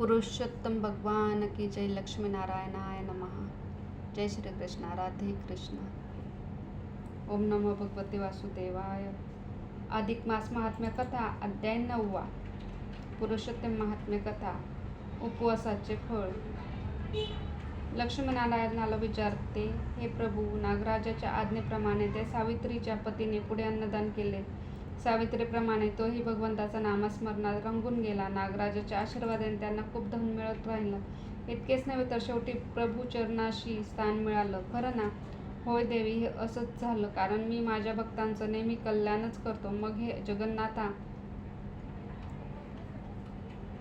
पुरुषोत्तम भगवान की जय. लक्ष्मी नारायणाय नमः. जय श्री कृष्ण. राधे कृष्ण. ओम नमो भगवते वासुदेवाय. अधिक मास महात्म्य कथा अध्याय 9. पुरुषोत्तम महात्म्य कथा. उपवासाचे फळ. लक्ष्मीनारायणाला विचारते, हे प्रभू, नागराजाच्या आज्ञेप्रमाणे त्या सावित्रीच्या पतीने पुढे अन्नदान केले. सावित्रीप्रमाणे तोही भगवंताचा नामस्मरणात रंगून गेला. नागराजाच्या आशीर्वादाने त्यांना खूप धन मिळत राहिलं. इतकेच नव्हे तर शेवटी प्रभूचरणाशी स्थान मिळालं. खरं ना? होय देवी, हे असंच झालं, कारण मी माझ्या भक्तांचं नेहमी कल्याणच करतो. मग हे जगन्नाथा,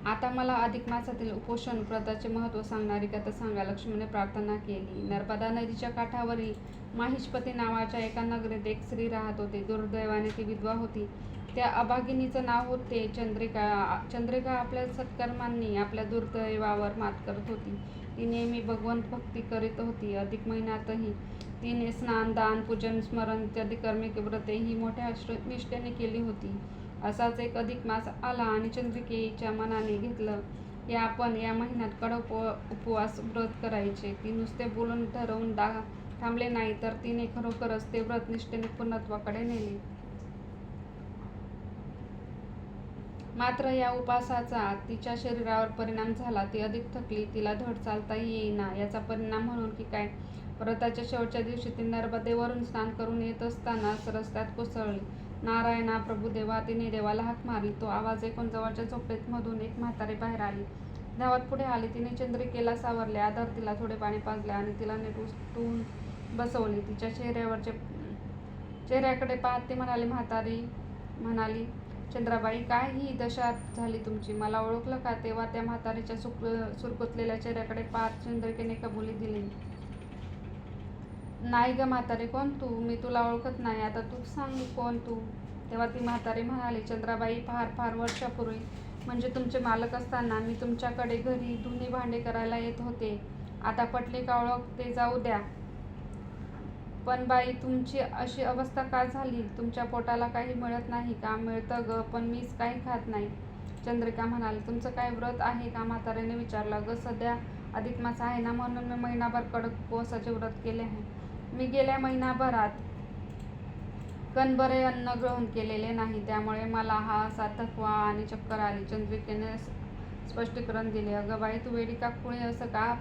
आता मला अधिक मासातील उपोषण व्रताचे महत्त्व सांगणारी कथा सांगा. लक्ष्मीने प्रार्थना केली. नर्मदा नदीच्या काठावरील माहिष्पती नावाच्या एका नगरीत एक स्त्री राहत होती. दुर्दैवाने ती विधवा होती. त्या अभागिनीचं नाव होते चंद्रिका. चंद्रिका आपल्या सत्कर्मांनी आपल्या दुर्दैवावर मात करत होती. ती नेहमी भगवंत भक्ती करीत होती. अधिक महिन्यातही तिने स्नान, दान, पूजन, स्मरण इत्यादी कर्मे व्रतेही मोठ्या निष्ठेने केली होती. असाच एक अधिक मास आला आणि चंद्रिकेच्या मनाने घेतलं की आपण या महिन्यात कडक उपवास व्रत करायचे. ती नुसते बोलून ठरवून थांबले नाही, तर तिने खरोखरच ते व्रत निष्ठेने पूर्णत्वाकडे नेले. मात्र या उपासाचा तिच्या शरीरावर परिणाम झाला. ती अधिक थकली. तिला धड चालताही येईना. याचा परिणाम म्हणून की काय, व्रताच्या शेवटच्या दिवशी ती नर्मदेवरून स्नान करून येत असताना रस्त्यात कोसळली. नारायणा प्रभुदेवा, तिने देवाला हाक मारली. तो आवाज ऐकून जवळच्या झोपडीमधून एक म्हातारी बाहेर आली. धावत पुढे आली. तिने चंद्रिकेला सावरले, आधार तिला थोडे पाणी पाजले आणि तिला नीट उठवून बसवले. तिच्या चेहऱ्याकडे पाहत ती म्हातारी म्हणाली, चंद्राबाई, काय ही दशा झाली तुमची? मला ओळखलं का? तेव्हा त्या म्हातारीच्या सुरकुतलेल्या चेहऱ्याकडे पाहत चंद्रिकेने कबुली दिली, नाही ग म्हातारी, कोण तू? मी तुला ओळखत नाही. आता तू सांग, कोण तू? तेव्हा ती म्हातारी म्हणाली, चंद्राबाई, फार वर्षापूर्वी, म्हणजे तुमचे मालक असताना मी तुमच्याकडे घरी धुणी भांडे करायला येत होते. आता पटली का ओळख ते जाऊ द्या, पण बाई, तुमची अशी अवस्था का झाली? तुमच्या पोटाला काही मिळत नाही का? मिळतं ग, पण मीच काही खात नाही. चंद्रिका म्हणाली, तुमचं काय व्रत आहे का? म्हातारीने विचारलं. ग, सध्या अधिक मास आहे ना, म्हणून मी महिनाभर कडक उपवासाचे व्रत केले आहे. मी गेल्या महिनाभरात कणभरही अन्न ग्रहण केलेले नाही, त्यामुळे मला हा असा थकवा आणि चक्कर आली. चंद्रिकेने स्पष्टीकरण दिले. अगं बाई, तू वेडी का खुळी? असं का?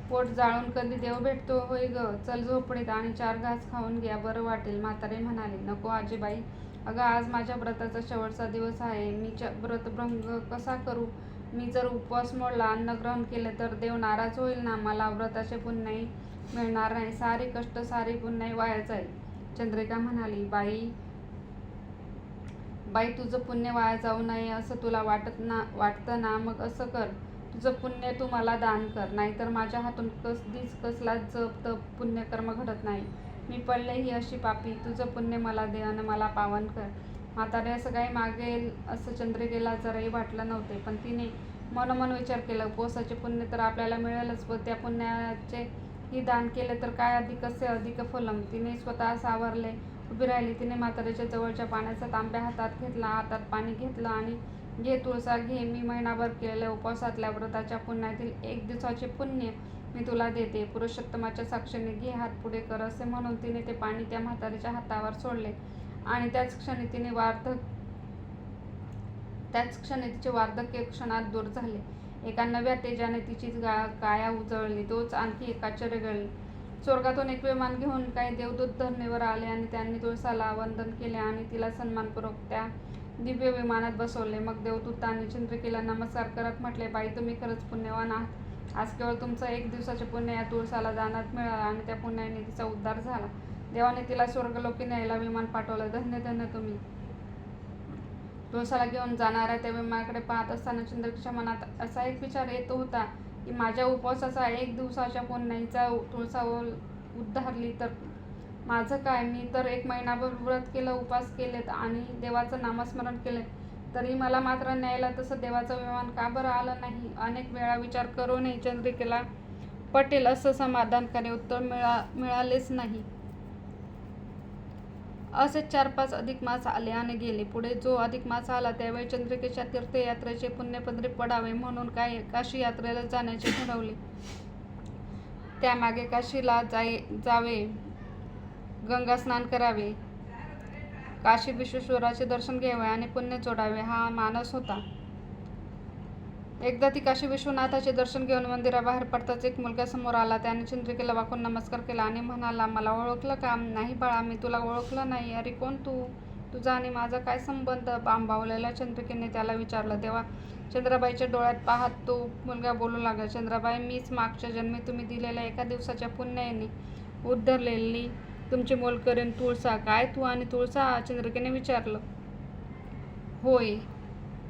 पोट जाळून कधी देव भेटतो होय ग? चल झोपडीत आणि 4 घास खाऊन घ्या, बरं वाटेल. म्हातारी म्हणाली, नको आजीबाई, अगं आज माझ्या व्रताचा शेवटचा दिवस आहे. मी व्रतभंग कसा करू? मी जर उपवास मोडला, अन्न ग्रहण केले तर देव नाराज होईल ना. मला व्रताचे पुण्यही मिळणार नाही. सारी कष्ट, सारी पुण्यही वाया जाईल. चंद्रिका म्हणाली, बाई, तुझं पुण्य वाया जाऊ नये असं तुला वाटतं ना? मग असं कर, तुझं पुण्य तू मला दान कर, नाहीतर माझ्या हातून कधीच कसलाच जप तप पुण्यकर्म घडत नाही. मी पडले ही अशी पापी, तुझं पुण्य मला दे आणि मला पावन कर. म्हातारे असं काही मागेल असं चंद्रिकेला जराही वाटलं नव्हते, पण तिने मनोमन विचार केला, उपवासाचे पुण्य तर आपल्याला मिळेलच, व त्या पुण्याचे ही दान केले तर काय, अधिक फलम. तिने स्वतः सावरले, उभी राहिली. तिने म्हातारीच्या जवळच्या पाण्याचा तांब्या हातात घेतला. हातात पाणी घेतलं आणि घे तुळसा, घे. मी महिनाभर केलेल्या उपवासातल्या व्रताच्या पुण्यातील 1 दिवसाचे पुण्य मी तुला देते. पुरुषोत्तमाच्या साक्षीने घे, हात पुढे कर. असे म्हणून तिने ते पाणी त्या म्हातारीच्या हातावर सोडले आणि त्याच क्षणी तिचे वार्धक्य क्षणात दूर झाले. एका नव्या तेजाने तिची काया उजळली. तोच आणखी एक आश्चर्य घडले. स्वर्गातून एक विमान घेऊन काही देवदूत धरणीवर आले आणि त्यांनी तुळसाला वंदन केले आणि तिला सन्मानपूर्वक त्या दिव्य विमानात बसवले. मग देवदूतांनी चंद्रिकेला नमस्कार करत म्हटले, बाई, तुम्ही खरंच पुण्यवान आहात. आज केवळ तुमचं 1 दिवसाचे पुण्य या तुळसाला दानात मिळालं आणि त्या पुण्याने तिचा उद्धार झाला. देवाने तिला स्वर्गलोकी न्यायला विमान पाठवलं. धन्य धन्य तुम्ही. तुळसाला घेऊन जाणाऱ्या त्या विमानाकडे पाहत असताना चंद्रिकेच्या मनात असा एक विचार येत होता की माझ्या उपवासाचा 1 दिवसाच्या पुण्याचा तुळसा उद्धारली तर माझं काय? मी तर 1 महिनाभर व्रत केलं, उपास केलेत आणि देवाचं नामस्मरण केले, तरी मला मात्र न्यायला तसं देवाचं विमान का बरं आलं नाही? अनेक वेळा विचार करूनही चंद्रिकेला पटेल असं समाधानकारी उत्तर मिळालेच नाही. असे 4-5 अधिक मास आले आणि गेले. पुढे जो अधिक मास आला त्यावेळी चंद्रिकेच्या तीर्थयात्रेचे पुण्य पदरी पडावे म्हणून काशी यात्रेला जाण्याचे ठरवले. त्यामागे काशीला जावे, गंगा स्नान करावे, काशी विश्वेश्वराचे दर्शन घ्यावे आणि पुण्य जोडावे हा मानस होता. एकदा ती काशी विश्वनाथाचे दर्शन घेऊन मंदिराबाहेर पडताच एक मुलगा समोर आला. त्याने चंद्रिकेला वाकून नमस्कार केला आणि म्हणाला, मला ओळखलं का? नाही बाळा, मी तुला ओळखलं नाही. अरे कोण तू? तुझा आणि माझा काय संबंध? भांबावलेल्या चंद्रिकेने त्याला विचारलं. तेव्हा चंद्राबाईच्या डोळ्यात पाहत तो मुलगा बोलू लागला, चंद्राबाई, मीच मागच्या जन्मी तुम्ही दिलेल्या एका दिवसाच्या पुण्याने उद्धरलेली तुमची मोलकरीण तुळसा. काय तू आणि तुळसा? चंद्रिकेने विचारलं. होय,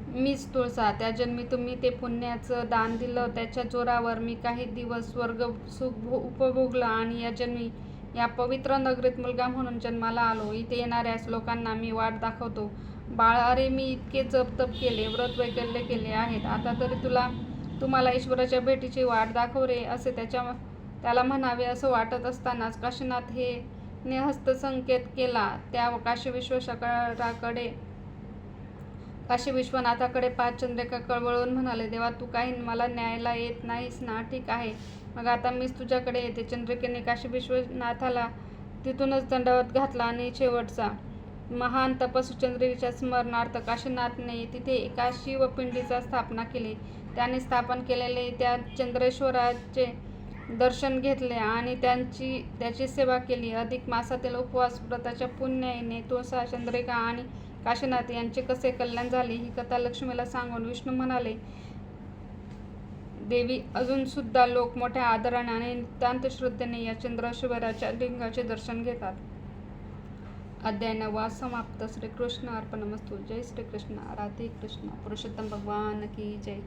मीच तुळसा. त्या जन्मी तुम्ही ते पुण्याचं दान दिलं, त्याच्या जोरावर मी काही दिवस स्वर्ग सुख उपभोगलं आणि या जन्मी या पवित्र नगरीत मुलगा म्हणून जन्माला आलो. इथे येणाऱ्या लोकांना मी वाट दाखवतो. बाळ, अरे मी इतके जप तप केले, व्रत वैकल्य केले आहेत, आता तरी तुम्हाला ईश्वराच्या भेटीची वाट दाखव रे, असे त्याला म्हणावे असं वाटत असतानाच काशीनाथ ने हस्तसंकेत केला. त्या काशी विश्वनाथाकडे पाहत चंद्रिका कळवळून म्हणाले, देवा, तू काही मला न्यायला येत नाहीस ना? ठीक आहे, मग आता मीच तुझ्याकडे येते. चंद्रिकेने काशी विश्वनाथाला तिथूनच दंडवत घातला आणि शेवटचा महान तपस्वी चंद्रिकेच्या स्मरणार्थ काशीनाथने तिथे एका शिवपिंडीचा स्थापना केली. त्याने स्थापन केलेले त्या चंद्रेश्वराचे दर्शन घेतले आणि त्याची सेवा केली. अधिक मासातील उपवास व्रताच्या पुण्याने तुळसा, चंद्रिका आणि काशीनाथ यांचे कसे कल्याण झाले ही कथा लक्ष्मीला सांगून विष्णू म्हणाले, देवी, अजून सुद्धा लोक मोठ्या आदराने आणि नितांत श्रद्धेने या चंद्रेश्वराच्या लिंगाचे दर्शन घेतात. अध्याय 9 समाप्त. श्रीकृष्ण अर्पणमस्तु. जय श्रीकृष्ण. राधे कृष्ण. पुरुषोत्तम भगवान की जय.